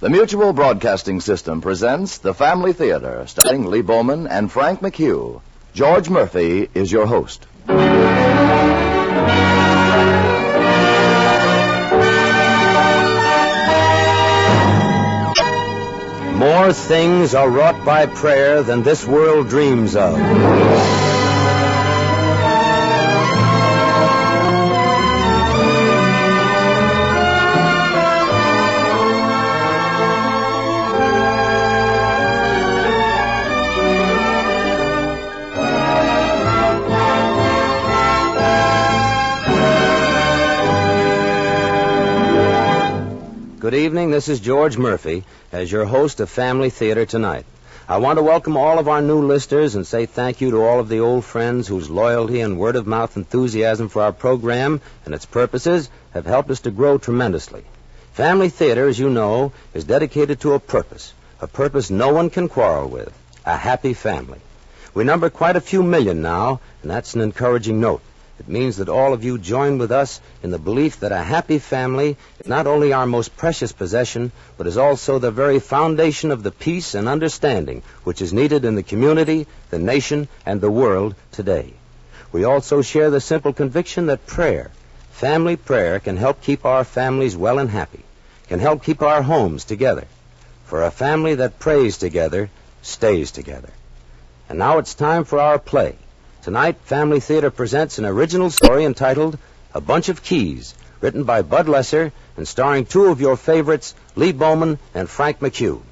The Mutual Broadcasting System presents The Family Theater, starring Lee Bowman and Frank McHugh. George Murphy is your host. More things are wrought by prayer than this world dreams of. Good evening, this is George Murphy as your host of Family Theater tonight. I want to welcome all of our new listeners and say thank you to all of the old friends whose loyalty and word-of-mouth enthusiasm for our program and its purposes have helped us to grow tremendously. Family Theater, as you know, is dedicated to a purpose no one can quarrel with, a happy family. We number quite a few million now, and that's an encouraging note. It means that all of you join with us in the belief that a happy family is not only our most precious possession, but is also the very foundation of the peace and understanding which is needed in the community, the nation, and the world today. We also share the simple conviction that prayer, family prayer, can help keep our families well and happy, can help keep our homes together. For a family that prays together stays together. And now it's time for our play. Tonight, Family Theater presents an original story entitled A Bunch of Keys, written by Bud Lesser and starring two of your favorites, Lee Bowman and Frank McHugh.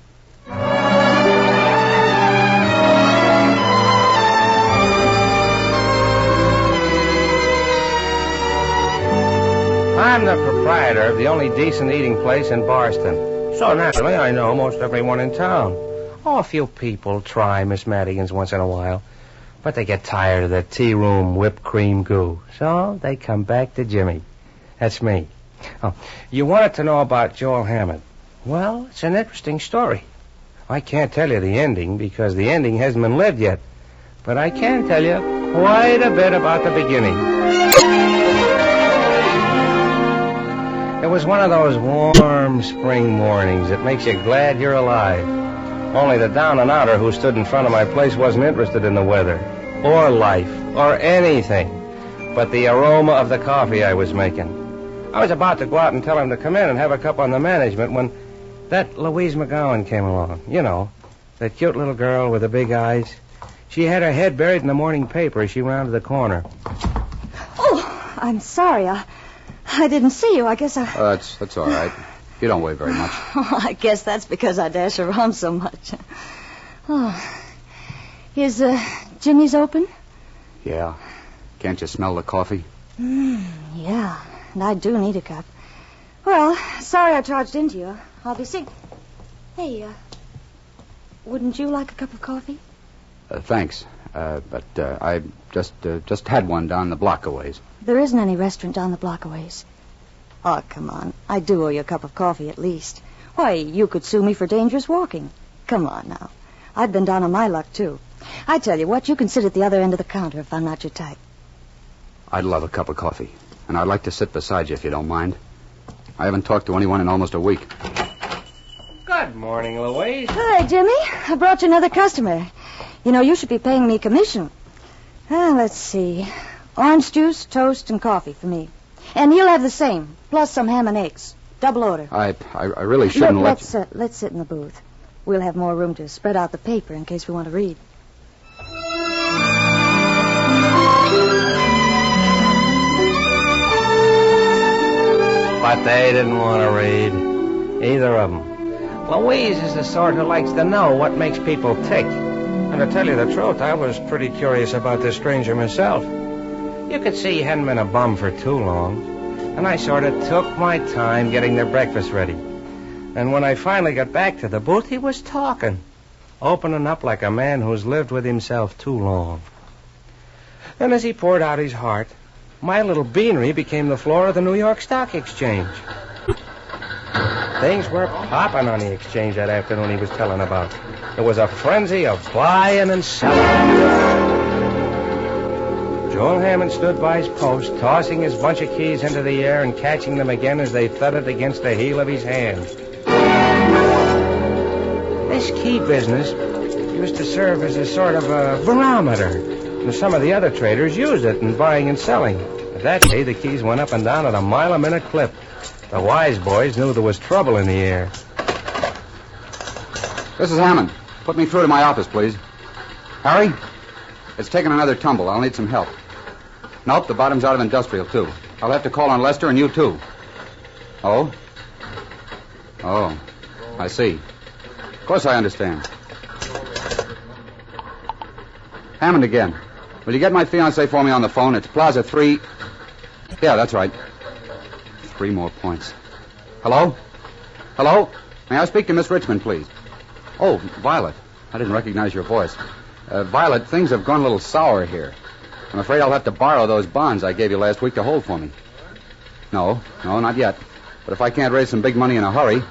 I'm the proprietor of the only decent eating place in Boston. So naturally, I know most everyone in town. Oh, a few people try Miss Madigan's once in a while. But they get tired of the tea room whipped cream goo. So they come back to Jimmy. That's me. Oh, you wanted to know about Joel Hammond. Well, it's an interesting story. I can't tell you the ending because the ending hasn't been lived yet. But I can tell you quite a bit about the beginning. It was one of those warm spring mornings that makes you glad you're alive. Only the down-and-outer who stood in front of my place wasn't interested in the weather, or life, or anything, but the aroma of the coffee I was making. I was about to go out and tell him to come in and have a cup on the management when that Louise McGowan came along. You know, that cute little girl with the big eyes. She had her head buried in the morning paper as she rounded the corner. Oh, I'm sorry. I didn't see you. I guess I... That's all right. You don't weigh very much. Oh, I guess that's because I dash around so much. Oh. Is Jimmy's open? Yeah. Can't you smell the coffee? Yeah, and I do need a cup. Well, sorry I charged into you. I'll be sick. Hey, wouldn't you like a cup of coffee? Thanks. But I just had one down the block a ways. There isn't any restaurant down the block a ways. Oh, come on. I do owe you a cup of coffee at least. Why, you could sue me for dangerous walking. Come on now. I've been down on my luck, too. I tell you what, you can sit at the other end of the counter if I'm not your type. I'd love a cup of coffee. And I'd like to sit beside you if you don't mind. I haven't talked to anyone in almost a week. Good morning, Louise. Hi, Jimmy. I brought you another customer. You know, you should be paying me commission. Let's see. Orange juice, toast, and coffee for me. And he'll have the same, plus some ham and eggs. Double order. I really shouldn't let you... Let's sit in the booth. We'll have more room to spread out the paper in case we want to read. But they didn't want to read. Either of them. Louise is the sort who likes to know what makes people tick. And to tell you the truth, I was pretty curious about this stranger myself. You could see he hadn't been a bum for too long. And I sort of took my time getting their breakfast ready. And when I finally got back to the booth, he was talking. Opening up like a man who's lived with himself too long. And as he poured out his heart, my little beanery became the floor of the New York Stock Exchange. Things were popping on the exchange that afternoon he was telling about. There was a frenzy of buying and selling. Joel Hammond stood by his post, tossing his bunch of keys into the air and catching them again as they thudded against the heel of his hand. This key business used to serve as a sort of a barometer. And some of the other traders used it in buying and selling. But that day, the keys went up and down at a mile-a-minute clip. The wise boys knew there was trouble in the air. This is Hammond. Put me through to my office, please. Harry? It's taken another tumble. I'll need some help. Nope, the bottom's out of industrial, too. I'll have to call on Lester and you, too. Oh? Oh, I see. Of course I understand. Hammond again. Will you get my fiancée for me on the phone? It's Plaza 3. Yeah, that's right. 3 more points. Hello? Hello? May I speak to Miss Richmond, please? Oh, Violet. I didn't recognize your voice. Violet, things have gone a little sour here. I'm afraid I'll have to borrow those bonds I gave you last week to hold for me. No, not yet. But if I can't raise some big money in a hurry...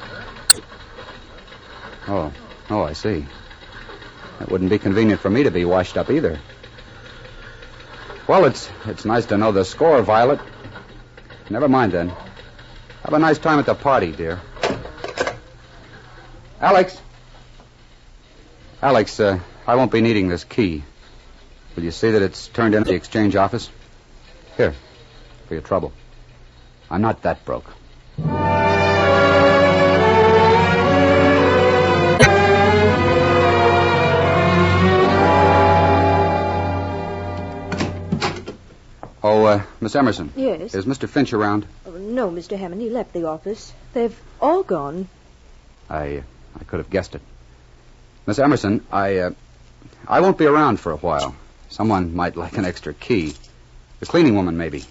Oh, I see. It wouldn't be convenient for me to be washed up either. Well, it's nice to know the score, Violet. Never mind, then. Have a nice time at the party, dear. Alex, I won't be needing this key. Will you see that it's turned in at the exchange office? Here, for your trouble. I'm not that broke. Oh, Miss Emerson. Yes? Is Mr. Finch around? Oh, no, Mr. Hammond. He left the office. They've all gone. I could have guessed it. Miss Emerson, I won't be around for a while. Someone might like an extra key. The cleaning woman, maybe.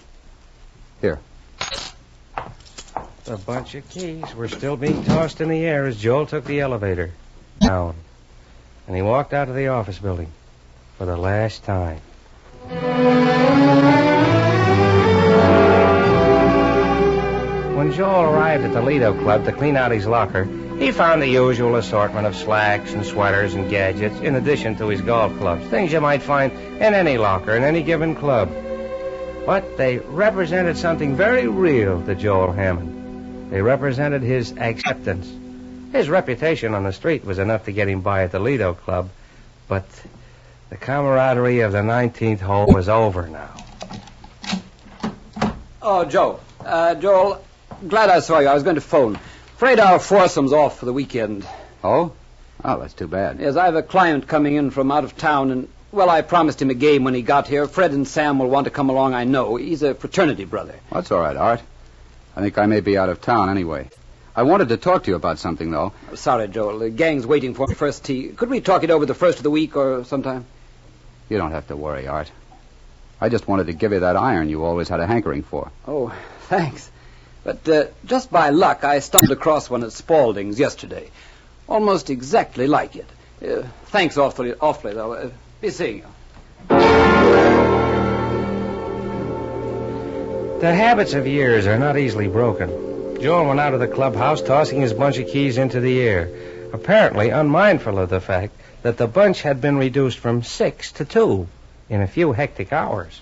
Here. A bunch of keys were still being tossed in the air as Joel took the elevator down. And he walked out of the office building for the last time. When Joel arrived at the Lido Club to clean out his locker, he found the usual assortment of slacks and sweaters and gadgets, in addition to his golf clubs, things you might find in any locker in any given club. But they represented something very real to Joel Hammond. They represented his acceptance. His reputation on the street was enough to get him by at the Lido Club, but the camaraderie of the 19th hole was over now. Oh, Joel, glad I saw you. I was going to phone. Afraid our foursome's off for the weekend. Oh? Oh, that's too bad. Yes, I have a client coming in from out of town, and, well, I promised him a game when he got here. Fred and Sam will want to come along, I know. He's a fraternity brother. Well, that's all right, Art. I think I may be out of town anyway. I wanted to talk to you about something, though. Sorry, Joel. The gang's waiting for first tee. Could we talk it over the first of the week or sometime? You don't have to worry, Art. I just wanted to give you that iron you always had a hankering for. Oh, thanks. But just by luck, I stumbled across one at Spaulding's yesterday. Almost exactly like it. Thanks awfully, though. Be seeing you. The habits of years are not easily broken. Joel went out of the clubhouse tossing his bunch of keys into the air, apparently unmindful of the fact that the bunch had been reduced from 6 to 2 in a few hectic hours.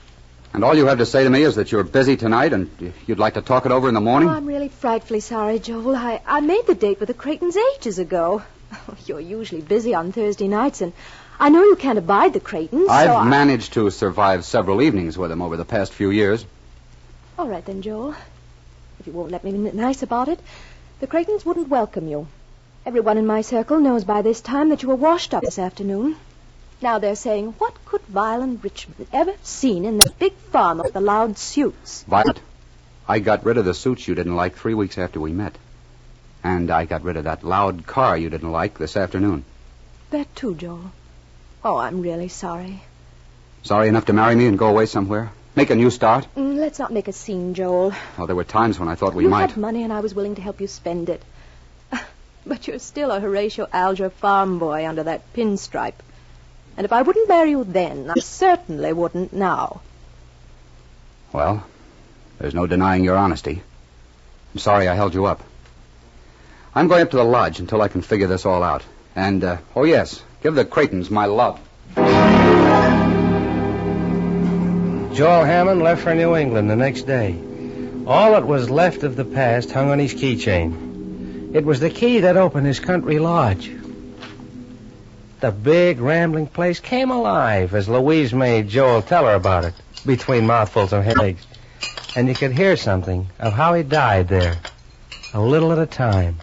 And all you have to say to me is that you're busy tonight and you'd like to talk it over in the morning? Oh, I'm really frightfully sorry, Joel. I made the date with the Creightons ages ago. You're usually busy on Thursday nights, and I know you can't abide the Creightons. I've managed to survive several evenings with them over the past few years. All right, then, Joel. If you won't let me be nice about it, the Creightons wouldn't welcome you. Everyone in my circle knows by this time that you were washed up this afternoon. Now they're saying, what could Violet Richmond ever seen in that big farm with the loud suits? Violet, I got rid of the suits you didn't like 3 weeks after we met. And I got rid of that loud car you didn't like this afternoon. That too, Joel. Oh, I'm really sorry. Sorry enough to marry me and go away somewhere? Make a new start? Let's not make a scene, Joel. Oh, there were times when I thought we you might. You had money and I was willing to help you spend it. But you're still a Horatio Alger farm boy under that pinstripe. And if I wouldn't marry you then, I certainly wouldn't now. Well, there's no denying your honesty. I'm sorry I held you up. I'm going up to the lodge until I can figure this all out. And, oh yes, give the Creightons my love. Joel Hammond left for New England the next day. All that was left of the past hung on his keychain. It was the key that opened his country lodge. the big, rambling place came alive as Louise made Joel tell her about it, between mouthfuls of headaches. And you could hear something of how he died there, a little at a time.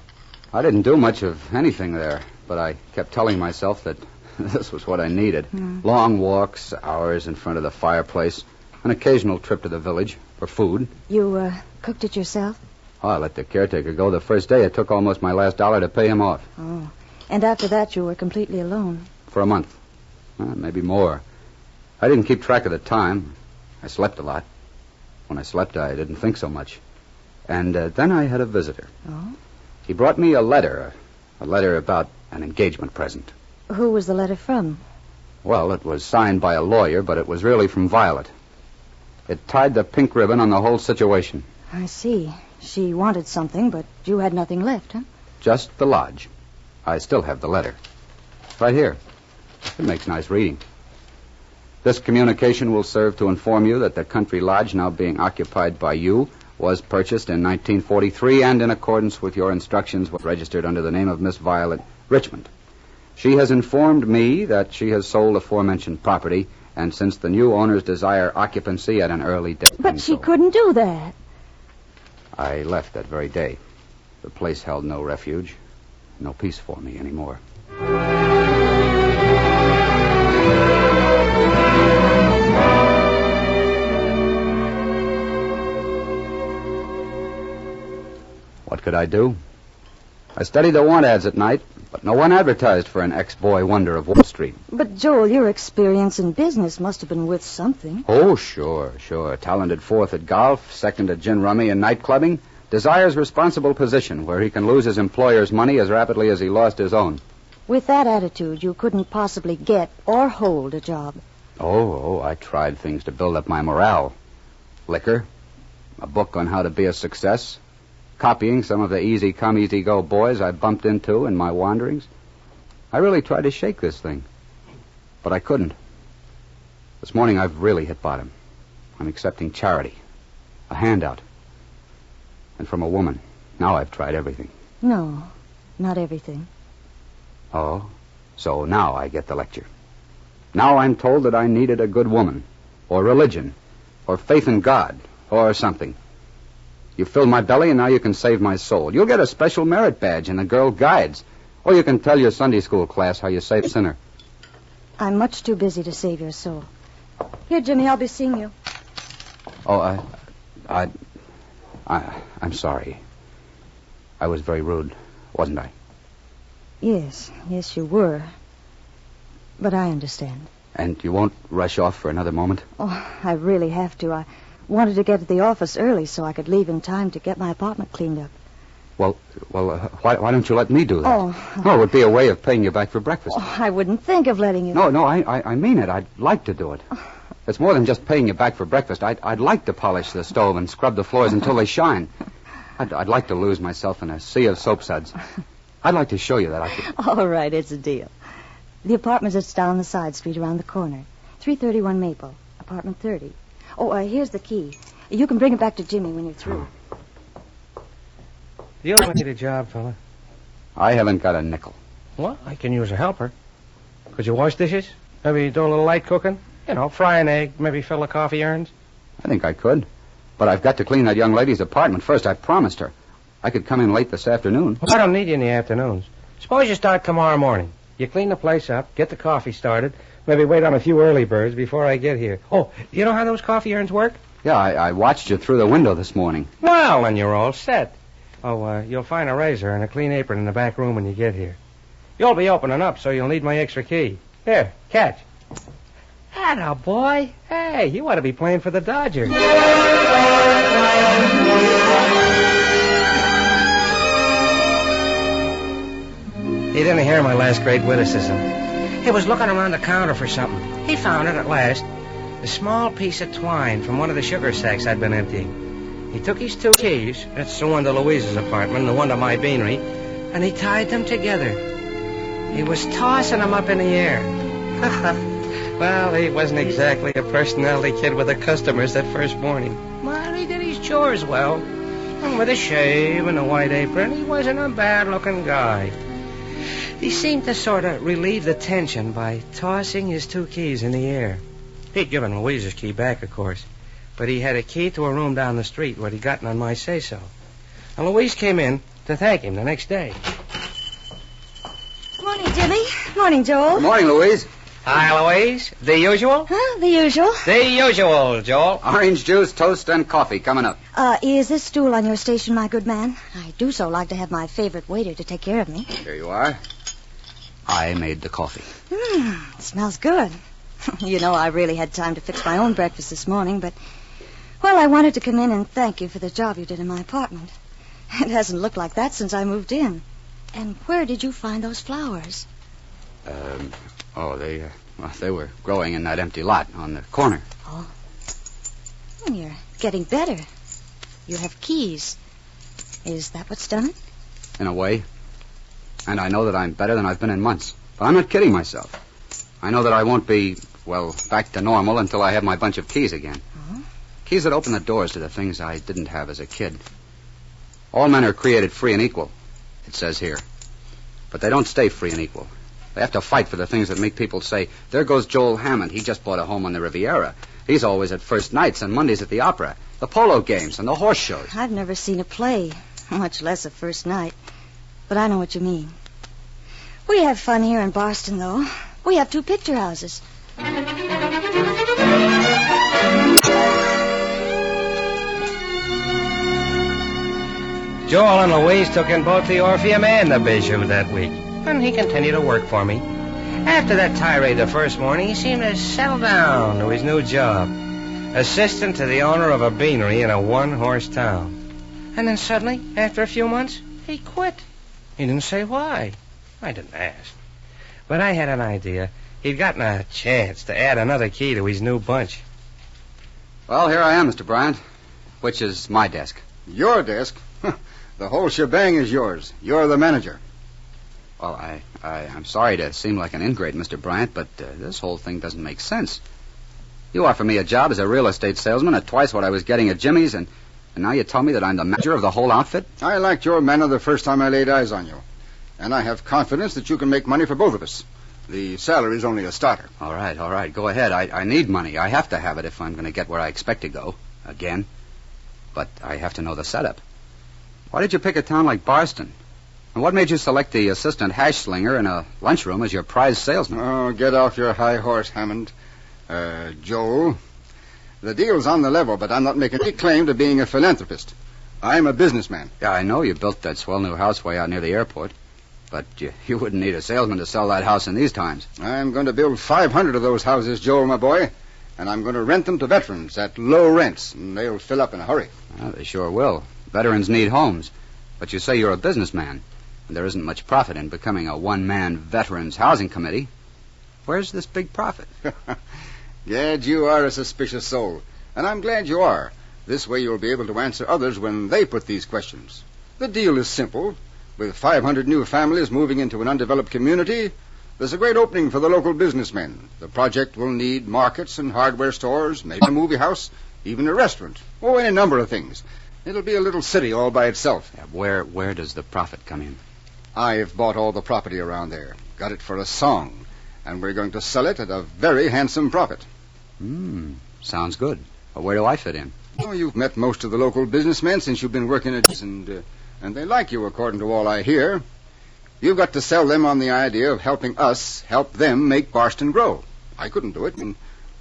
I didn't do much of anything there, but I kept telling myself that this was what I needed. Long walks, hours in front of the fireplace, an occasional trip to the village for food. You, cooked it yourself? Oh, I let the caretaker go the first day. It took almost my last dollar to pay him off. Oh. And after that, you were completely alone? For a month. Maybe more. I didn't keep track of the time. I slept a lot. When I slept, I didn't think so much. And then I had a visitor. Oh? He brought me a letter about an engagement present. Who was the letter from? Well, it was signed by a lawyer, but it was really from Violet. It tied the pink ribbon on the whole situation. I see. She wanted something, but you had nothing left, huh? Just the lodge. I still have the letter. Right here. It makes nice reading. This communication will serve to inform you that the country lodge now being occupied by you was purchased in 1943 and in accordance with your instructions was registered under the name of Miss Violet Richmond. She has informed me that she has sold aforementioned property, and since the new owners desire occupancy at an early date... But she couldn't do that. I left that very day. The place held no refuge, no peace for me anymore. What could I do? I studied the want ads at night, but no one advertised for an ex-boy wonder of Wall Street. But, Joel, your experience in business must have been worth something. Oh, sure. Talented fourth at golf, second at gin rummy and night clubbing, desires responsible position where he can lose his employer's money as rapidly as he lost his own. With that attitude, you couldn't possibly get or hold a job. Oh, I tried things to build up my morale. Liquor, a book on how to be a success, copying some of the easy come, easy go boys I bumped into in my wanderings. I really tried to shake this thing, but I couldn't. This morning I've really hit bottom. I'm accepting charity, a handout, and from a woman. Now I've tried everything. No, not everything. Oh, so now I get the lecture. Now I'm told that I needed a good woman, or religion, or faith in God, or something. You filled my belly, and now you can save my soul. You'll get a special merit badge in the Girl Guides. Or you can tell your Sunday school class how you save a sinner. I'm much too busy to save your soul. Here, Jimmy, I'll be seeing you. Oh, I'm sorry. I was very rude, wasn't I? Yes, you were. But I understand. And you won't rush off for another moment? Oh, I really have to. I wanted to get to the office early so I could leave in time to get my apartment cleaned up. Well, why don't you let me do that? Oh. No, it would be a way of paying you back for breakfast. Oh, I wouldn't think of letting you... No, I mean it. I'd like to do it. It's more than just paying you back for breakfast. I'd like to polish the stove and scrub the floors until they shine. I'd like to lose myself in a sea of soap suds. I'd like to show you that I could... All right, it's a deal. The apartment is down the side street around the corner. 331 Maple, apartment 30. Oh, here's the key. You can bring it back to Jimmy when you're through. You don't need a job, fella. I haven't got a nickel. Well, I can use a helper. Could you wash dishes? Maybe do a little light cooking? You know, fry an egg, maybe fill the coffee urns? I think I could. But I've got to clean that young lady's apartment first. I promised her. I could come in late this afternoon. Well, I don't need you in the afternoons. Suppose you start tomorrow morning. You clean the place up, get the coffee started, maybe wait on a few early birds before I get here. Oh, you know how those coffee urns work? Yeah, I watched you through the window this morning. Well, then you're all set. Oh, you'll find a razor and a clean apron in the back room when you get here. You'll be opening up, so you'll need my extra key. Here, catch. Atta boy. Hey, you ought to be playing for the Dodgers. He didn't hear my last great witticism. He was looking around the counter for something. He found it at last. A small piece of twine from one of the sugar sacks I'd been emptying. He took his two keys, that's the one to Louise's apartment and the one to my beanery, and he tied them together. He was tossing them up in the air. Well, he wasn't exactly a personality kid with the customers that first morning. Well, he did his chores well. And with a shave and a white apron, he wasn't a bad-looking guy. He seemed to sort of relieve the tension by tossing his 2 keys in the air. He'd given Louise his key back, of course, but he had a key to a room down the street where he'd gotten on my say-so. And Louise came in to thank him the next day. Morning, Jimmy. Morning, Joel. Good morning, Louise. Hi, Louise. The usual? Huh? The usual. The usual, Joel. Orange juice, toast, and coffee coming up. Is this stool on your station, my good man? I do so like to have my favorite waiter to take care of me. Here you are. I made the coffee. It smells good. You know, I really had time to fix my own breakfast this morning, but, well, I wanted to come in and thank you for the job you did in my apartment. It hasn't looked like that since I moved in. And where did you find those flowers? They were growing in that empty lot on the corner. Oh. Well, you're getting better. You have keys. Is that what's done it? In a way. And I know that I'm better than I've been in months. But I'm not kidding myself. I know that I won't be, well, back to normal until I have my bunch of keys again. Uh-huh. Keys that open the doors to the things I didn't have as a kid. All men are created free and equal, it says here. But they don't stay free and equal. They have to fight for the things that make people say, there goes Joel Hammond. He just bought a home on the Riviera. He's always at first nights and Mondays at the opera, the polo games, and the horse shows. I've never seen a play, much less a first night. But I know what you mean. We have fun here in Boston, though. We have 2 picture houses. Joel and Louise took in both the Orpheum and the Bijou that week, and he continued to work for me. After that tirade the first morning, he seemed to settle down to his new job, assistant to the owner of a beanery in a 1-horse town. And then suddenly, after a few months, he quit. He didn't say why. I didn't ask. But I had an idea. He'd gotten a chance to add another key to his new bunch. Well, here I am, Mr. Bryant. Which is my desk? Your desk? The whole shebang is yours. You're the manager. Well, I'm sorry to seem like an ingrate, Mr. Bryant, but this whole thing doesn't make sense. You offer me a job as a real estate salesman at twice what I was getting at Jimmy's, and now you tell me that I'm the manager of the whole outfit? I liked your manner the first time I laid eyes on you. And I have confidence that you can make money for both of us. The salary's only a starter. All right. Go ahead. I need money. I have to have it if I'm going to get where I expect to go. Again. But I have to know the setup. Why did you pick a town like Boston? And what made you select the assistant hash slinger in a lunchroom as your prize salesman? Oh, get off your high horse, Hammond. Joel, the deal's on the level, but I'm not making any claim to being a philanthropist. I'm a businessman. Yeah, I know you built that swell new house way out near the airport. But you wouldn't need a salesman to sell that house in these times. I'm going to build 500 of those houses, Joel, my boy. And I'm going to rent them to veterans at low rents, and they'll fill up in a hurry. Well, they sure will. Veterans need homes. But you say you're a businessman, and there isn't much profit in becoming a one-man veterans housing committee. Where's this big profit? Gad, you are a suspicious soul. And I'm glad you are. This way you'll be able to answer others when they put these questions. The deal is simple. With 500 new families moving into an undeveloped community, there's a great opening for the local businessmen. The project will need markets and hardware stores, maybe a movie house, even a restaurant. Oh, any number of things. It'll be a little city all by itself. Yeah, where does the profit come in? I've bought all the property around there. Got it for a song. And we're going to sell it at a very handsome profit. Sounds good. Well, where do I fit in? Oh, you've met most of the local businessmen since you've been working at this, and they like you, according to all I hear. You've got to sell them on the idea of helping us help them make Boston grow. I couldn't do it, and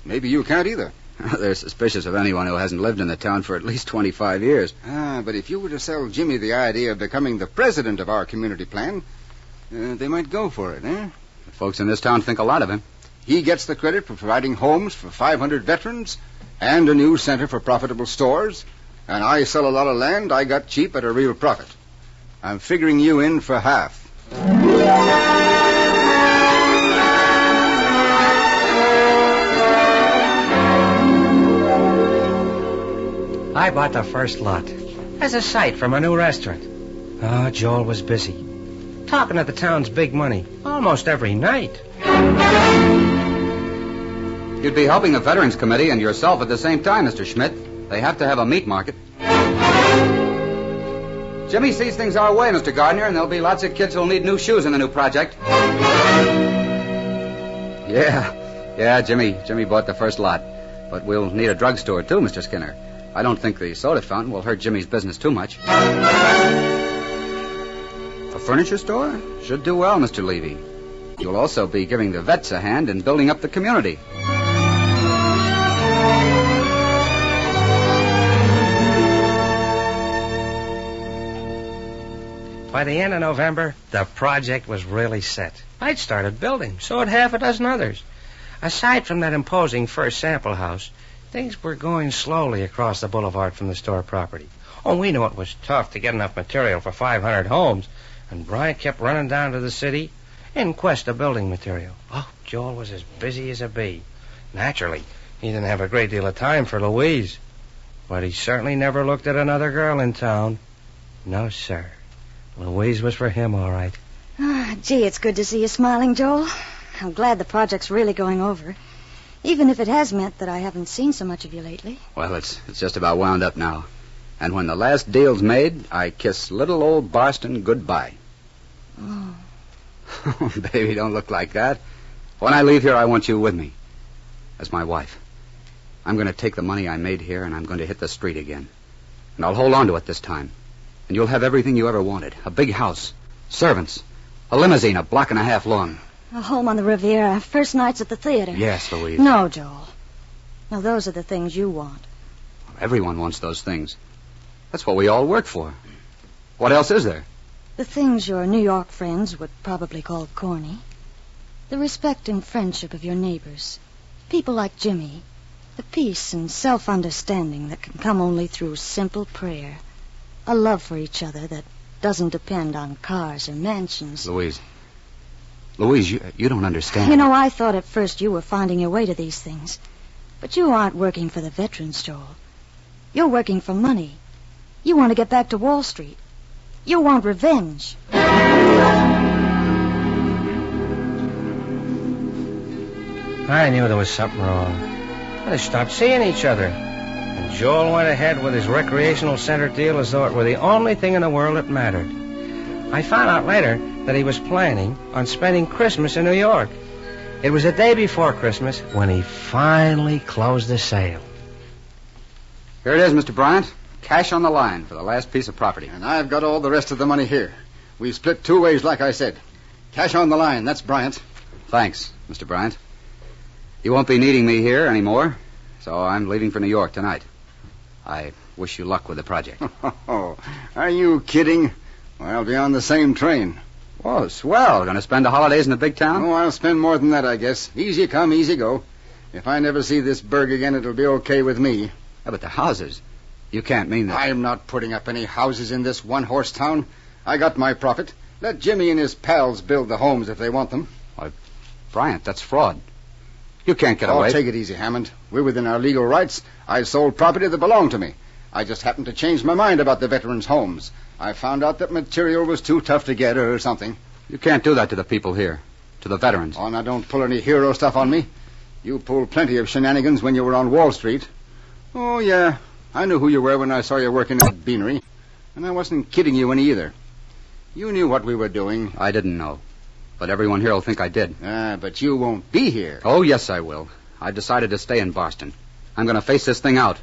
maybe you can't either. They're suspicious of anyone who hasn't lived in the town for at least 25 years. But if you were to sell Jimmy the idea of becoming the president of our community plan, they might go for it, eh? The folks in this town think a lot of him. He gets the credit for providing homes for 500 veterans and a new center for profitable stores. And I sell a lot of land I got cheap at a real profit. I'm figuring you in for half. I bought the first lot as a site for my new restaurant. Joel was busy, talking to the town's big money almost every night. You'd be helping the Veterans Committee and yourself at the same time, Mr. Schmidt. They have to have a meat market. Jimmy sees things our way, Mr. Gardner, and there'll be lots of kids who'll need new shoes in the new project. Yeah, Jimmy bought the first lot. But we'll need a drugstore, too, Mr. Skinner. I don't think the soda fountain will hurt Jimmy's business too much. A furniture store? Should do well, Mr. Levy. You'll also be giving the vets a hand in building up the community. By the end of November, the project was really set. I'd started building, so had half a dozen others. Aside from that imposing first sample house, things were going slowly across the boulevard from the store property. Oh, we knew it was tough to get enough material for 500 homes, and Bryant kept running down to the city in quest of building material. Oh, Joel was as busy as a bee. Naturally, he didn't have a great deal of time for Louise, but he certainly never looked at another girl in town. No, sir. Louise was for him, all right. Gee, it's good to see you smiling, Joel. I'm glad the project's really going over, even if it has meant that I haven't seen so much of you lately. Well, it's just about wound up now. And when the last deal's made, I kiss little old Boston goodbye. Oh. Baby, don't look like that. When I leave here, I want you with me as my wife. I'm going to take the money I made here, and I'm going to hit the street again. And I'll hold on to it this time. And you'll have everything you ever wanted. A big house, servants, a limousine a block and a half long. A home on the Riviera, first nights at the theater. Yes, Louise. No, Joel. No, those are the things you want. Everyone wants those things. That's what we all work for. What else is there? The things your New York friends would probably call corny. The respect and friendship of your neighbors. People like Jimmy. The peace and self-understanding that can come only through simple prayer. A love for each other that doesn't depend on cars or mansions. Louise, you don't understand. You know, I thought at first you were finding your way to these things. But you aren't working for the veterans, Joel. You're working for money. You want to get back to Wall Street. You want revenge. I knew there was something wrong. They stopped seeing each other. And Joel went ahead with his recreational center deal as though it were the only thing in the world that mattered. I found out later that he was planning on spending Christmas in New York. It was the day before Christmas when he finally closed the sale. Here it is, Mr. Bryant. Cash on the line for the last piece of property. And I've got all the rest of the money here. We split 2 ways, like I said. Cash on the line, that's Bryant. Thanks, Mr. Bryant. You won't be needing me here anymore, so I'm leaving for New York tonight. I wish you luck with the project. Oh, are you kidding? Well, I'll be on the same train. Oh, swell. Going to spend the holidays in the big town? Oh, I'll spend more than that, I guess. Easy come, easy go. If I never see this burg again, it'll be okay with me. Yeah, but the houses... You can't mean that... I'm not putting up any houses in this one-horse town. I got my profit. Let Jimmy and his pals build the homes if they want them. Why, Bryant, that's fraud. You can't get away. Oh, take it easy, Hammond. We're within our legal rights. I sold property that belonged to me. I just happened to change my mind about the veterans' homes. I found out that material was too tough to get or something. You can't do that to the people here, to the veterans. Oh, now don't pull any hero stuff on me. You pulled plenty of shenanigans when you were on Wall Street. Oh, yeah. I knew who you were when I saw you working in that beanery. And I wasn't kidding you any either. You knew what we were doing. I didn't know. But everyone here will think I did. But you won't be here. Oh, yes, I will. I decided to stay in Boston. I'm going to face this thing out.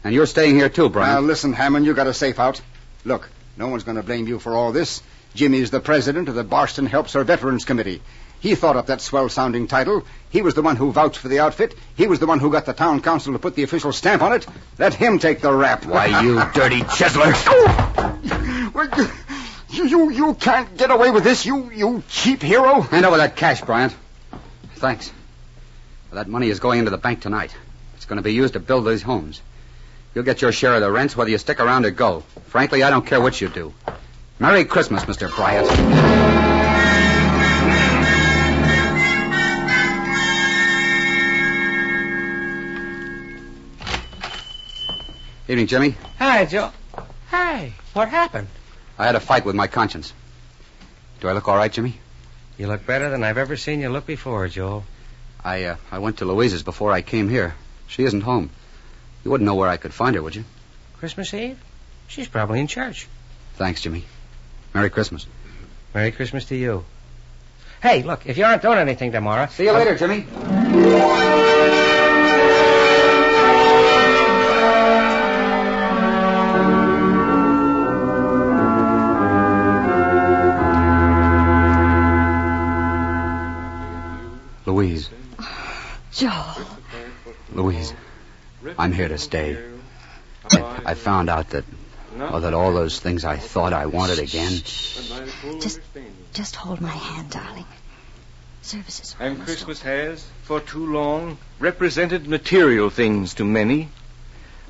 And you're staying here, too, Brian. Now, listen, Hammond, you got a safe out. Look, no one's going to blame you for all this. Jimmy's the president of the Boston Helps Our Veterans Committee. He thought up that swell-sounding title. He was the one who vouched for the outfit. He was the one who got the town council to put the official stamp on it. Let him take the rap. Why, you dirty chiseler. You can't get away with this, you cheap hero. Hand over that cash, Bryant. Thanks. That money is going into the bank tonight. It's going to be used to build these homes. You'll get your share of the rents whether you stick around or go. Frankly, I don't care what you do. Merry Christmas, Mr. Bryant. Evening, Jimmy. Hi, Joe. Hey, what happened? I had a fight with my conscience. Do I look all right, Jimmy? You look better than I've ever seen you look before, Joel. I went to Louise's before I came here. She isn't home. You wouldn't know where I could find her, would you? Christmas Eve? She's probably in church. Thanks, Jimmy. Merry Christmas. Merry Christmas to you. Hey, look, if you aren't doing anything tomorrow... See you later, Jimmy. Louise. Joel. Louise, I'm here to stay. I found out that all those things I thought I wanted again. Just hold my hand, darling. Services. And Christmas has, for too long, represented material things to many.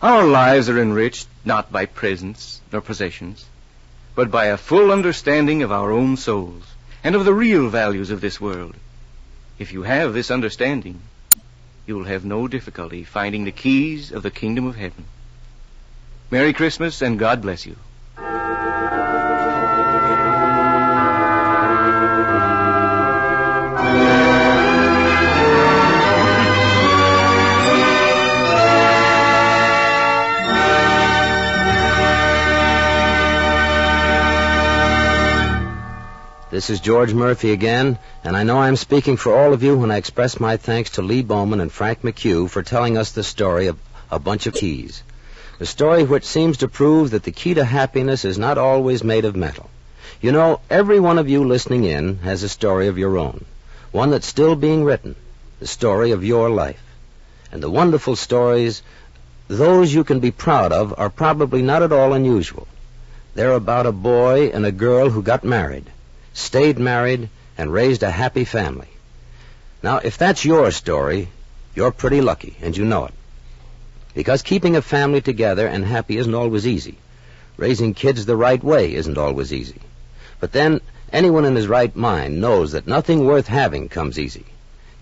Our lives are enriched not by presents nor possessions, but by a full understanding of our own souls and of the real values of this world. If you have this understanding, you will have no difficulty finding the keys of the kingdom of heaven. Merry Christmas, and God bless you. This is George Murphy again, and I know I'm speaking for all of you when I express my thanks to Lee Bowman and Frank McHugh for telling us the story of A Bunch of Keys. A story which seems to prove that the key to happiness is not always made of metal. You know, every one of you listening in has a story of your own, one that's still being written, the story of your life. And the wonderful stories, those you can be proud of, are probably not at all unusual. They're about a boy and a girl who got married, stayed married, and raised a happy family. Now, if that's your story, you're pretty lucky, and you know it. Because keeping a family together and happy isn't always easy. Raising kids the right way isn't always easy. But then, anyone in his right mind knows that nothing worth having comes easy.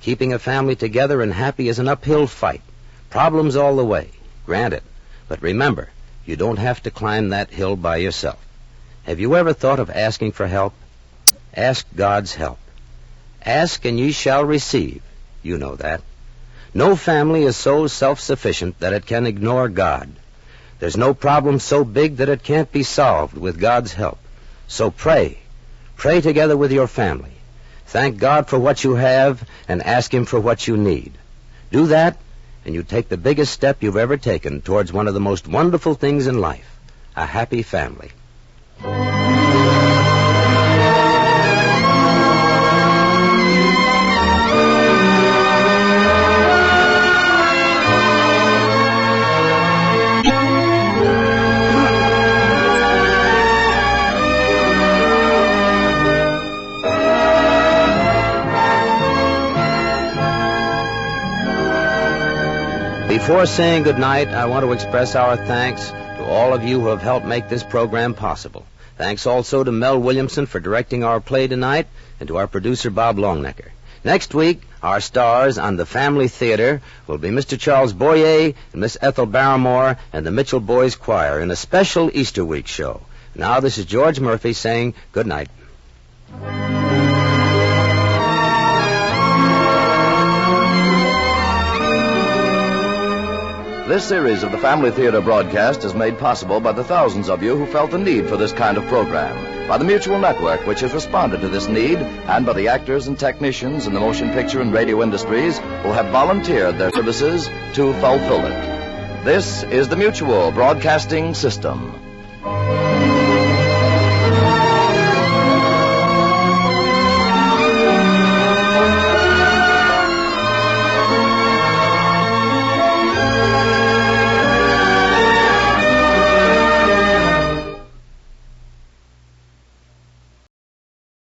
Keeping a family together and happy is an uphill fight. Problems all the way, granted. But remember, you don't have to climb that hill by yourself. Have you ever thought of asking for help? Ask God's help. Ask and ye shall receive. You know that. No family is so self-sufficient that it can ignore God. There's no problem so big that it can't be solved with God's help. So pray. Pray together with your family. Thank God for what you have and ask Him for what you need. Do that, and you take the biggest step you've ever taken towards one of the most wonderful things in life, a happy family. Before saying goodnight, I want to express our thanks to all of you who have helped make this program possible. Thanks also to Mel Williamson for directing our play tonight, and to our producer, Bob Longnecker. Next week, our stars on the Family Theater will be Mr. Charles Boyer and Miss Ethel Barrymore and the Mitchell Boys Choir in a special Easter week show. Now, this is George Murphy saying good night. This series of the Family Theater broadcast is made possible by the thousands of you who felt the need for this kind of program, by the Mutual Network, which has responded to this need, and by the actors and technicians in the motion picture and radio industries who have volunteered their services to fulfill it. This is the Mutual Broadcasting System.